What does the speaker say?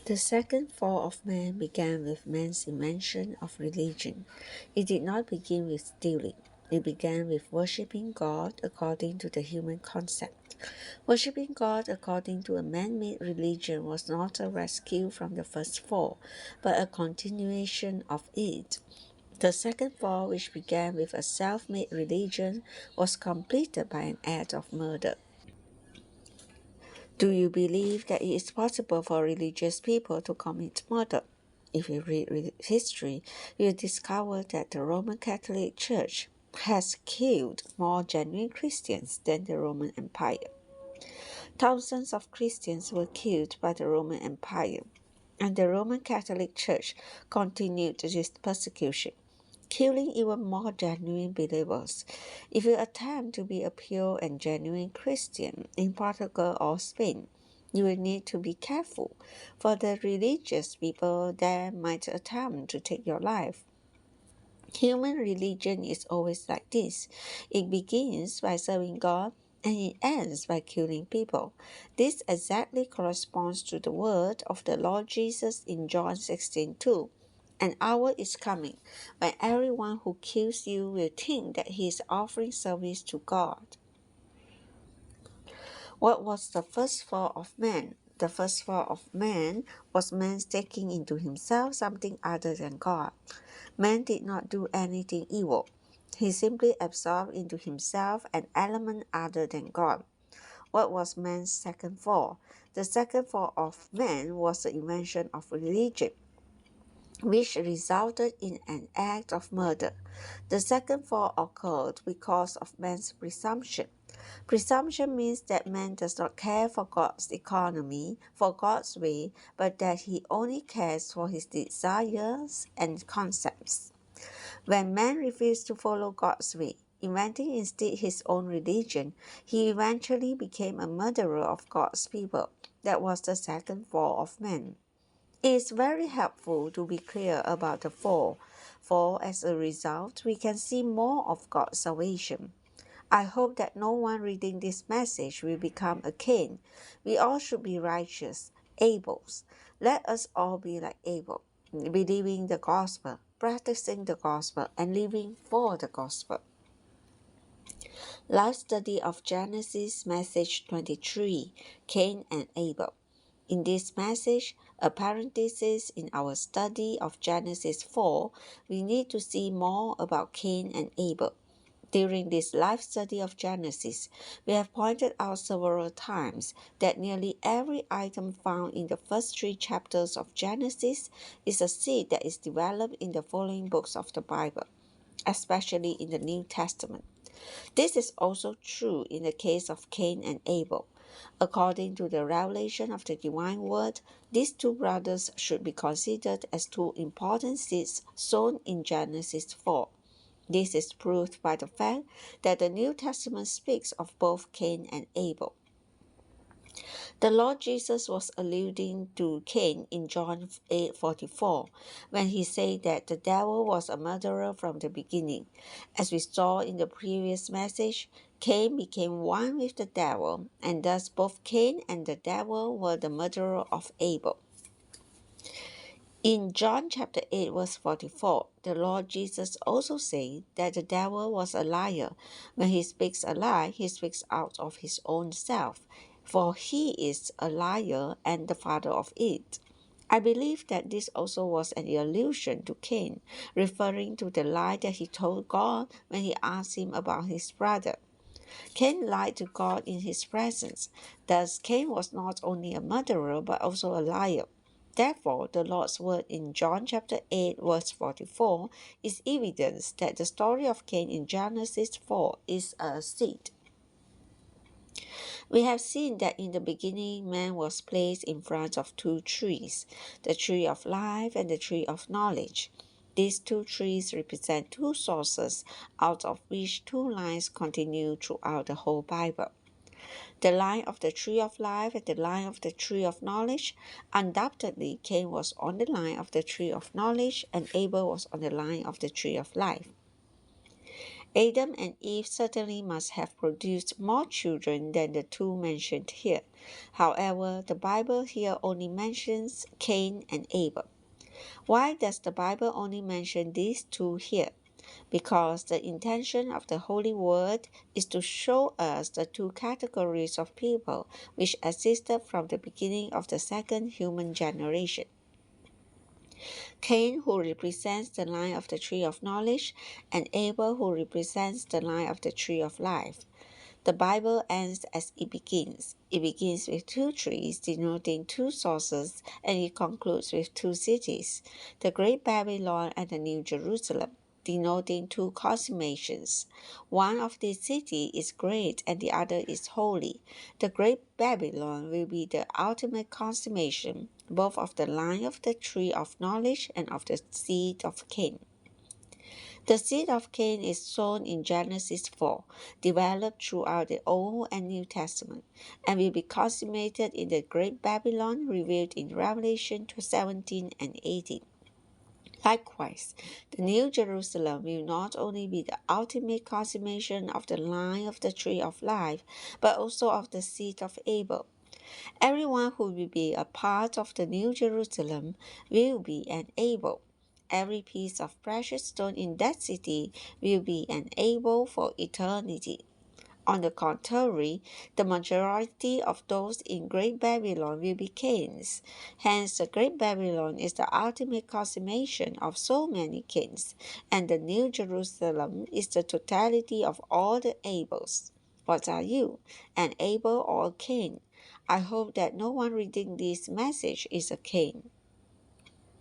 The second fall of man began with man's invention of religion. It did not begin with stealing. It began with worshipping God according to the human concept. Worshipping God according to a man-made religion was not a rescue from the first fall, but a continuation of it. The second fall, which began with a self-made religion, was completed by an act of murder. Do you believe that it is possible for religious people to commit murder? If you read history, you'll discover that the Roman Catholic Church has killed more genuine Christians than the Roman Empire. Thousands of Christians were killed by the Roman Empire, and the Roman Catholic Church continued this persecution, killing even more genuine believers. If you attempt to be a pure and genuine Christian in Portugal or Spain, you will need to be careful, for the religious people there might attempt to take your life. Human religion is always like this. It begins by serving God and it ends by killing people. This exactly corresponds to the word of the Lord Jesus in John 16:2. An hour is coming when everyone who kills you will think that he is offering service to God. What was the first fall of man? The first fall of man was man taking into himself something other than God. Man did not do anything evil. He simply absorbed into himself an element other than God. What was man's second fall? The second fall of man was the invention of religion, which resulted in an act of murder. The second fall occurred because of man's presumption. Presumption means that man does not care for God's economy, for God's way, but that he only cares for his desires and concepts. When man refused to follow God's way, inventing instead his own religion, he eventually became a murderer of God's people. That was the second fall of man. It is very helpful to be clear about the fall, for as a result, we can see more of God's salvation. I hope that no one reading this message will become a Cain. We all should be righteous, Abels. Let us all be like Abel, believing the gospel, practicing the gospel, and living for the gospel. Life study of Genesis, message 23, Cain and Abel. In this message, a parenthesis in our study of Genesis 4, we need to see more about Cain and Abel. During this life study of Genesis, we have pointed out several times that nearly every item found in the first 3 chapters of Genesis is a seed that is developed in the following books of the Bible, especially in the New Testament. This is also true in the case of Cain and Abel. According to the revelation of the divine word, these two brothers should be considered as two important seeds sown in Genesis 4. This is proved by the fact that the New Testament speaks of both Cain and Abel. The Lord Jesus was alluding to Cain in John 8:44 when he said that the devil was a murderer from the beginning. As we saw in the previous message, Cain became one with the devil, and thus both Cain and the devil were the murderer of Abel. In John chapter 8 verse 44, the Lord Jesus also said that the devil was a liar. When he speaks a lie, he speaks out of his own self, for he is a liar and the father of it. I believe that this also was an allusion to Cain, referring to the lie that he told God when he asked him about his brother. Cain lied to God in his presence. Thus, Cain was not only a murderer but also a liar. Therefore, the Lord's word in John chapter 8 verse 44 is evidence that the story of Cain in Genesis 4 is a seed. We have seen that in the beginning man was placed in front of 2 trees, the tree of life and the tree of knowledge. These 2 trees represent 2 sources, out of which 2 lines continue throughout the whole Bible. The line of the tree of life and the line of the tree of knowledge. Undoubtedly, Cain was on the line of the tree of knowledge and Abel was on the line of the tree of life. Adam and Eve certainly must have produced more children than the two mentioned here. However, the Bible here only mentions Cain and Abel. Why does the Bible only mention these two here? Because the intention of the Holy Word is to show us the two categories of people which existed from the beginning of the second human generation. Cain, who represents the line of the tree of knowledge, and Abel, who represents the line of the tree of life. The Bible ends as it begins. It begins with two trees denoting two sources, and it concludes with two cities, the Great Babylon and the New Jerusalem, denoting two consummations. One of these cities is great and the other is holy. The Great Babylon will be the ultimate consummation, both of the line of the tree of knowledge and of the seed of Cain. The seed of Cain is sown in Genesis 4, developed throughout the Old and New Testament, and will be consummated in the Great Babylon revealed in Revelation 17 and 18. Likewise, the New Jerusalem will not only be the ultimate consummation of the line of the tree of life, but also of the seed of Abel. Everyone who will be a part of the New Jerusalem will be an Abel. Every piece of precious stone in that city will be an Abel for eternity. On the contrary, the majority of those in Great Babylon will be Cains. Hence, the Great Babylon is the ultimate consummation of so many Cains, and the New Jerusalem is the totality of all the Abels. What are you, an Abel or a Cain? I hope that no one reading this message is a Cain.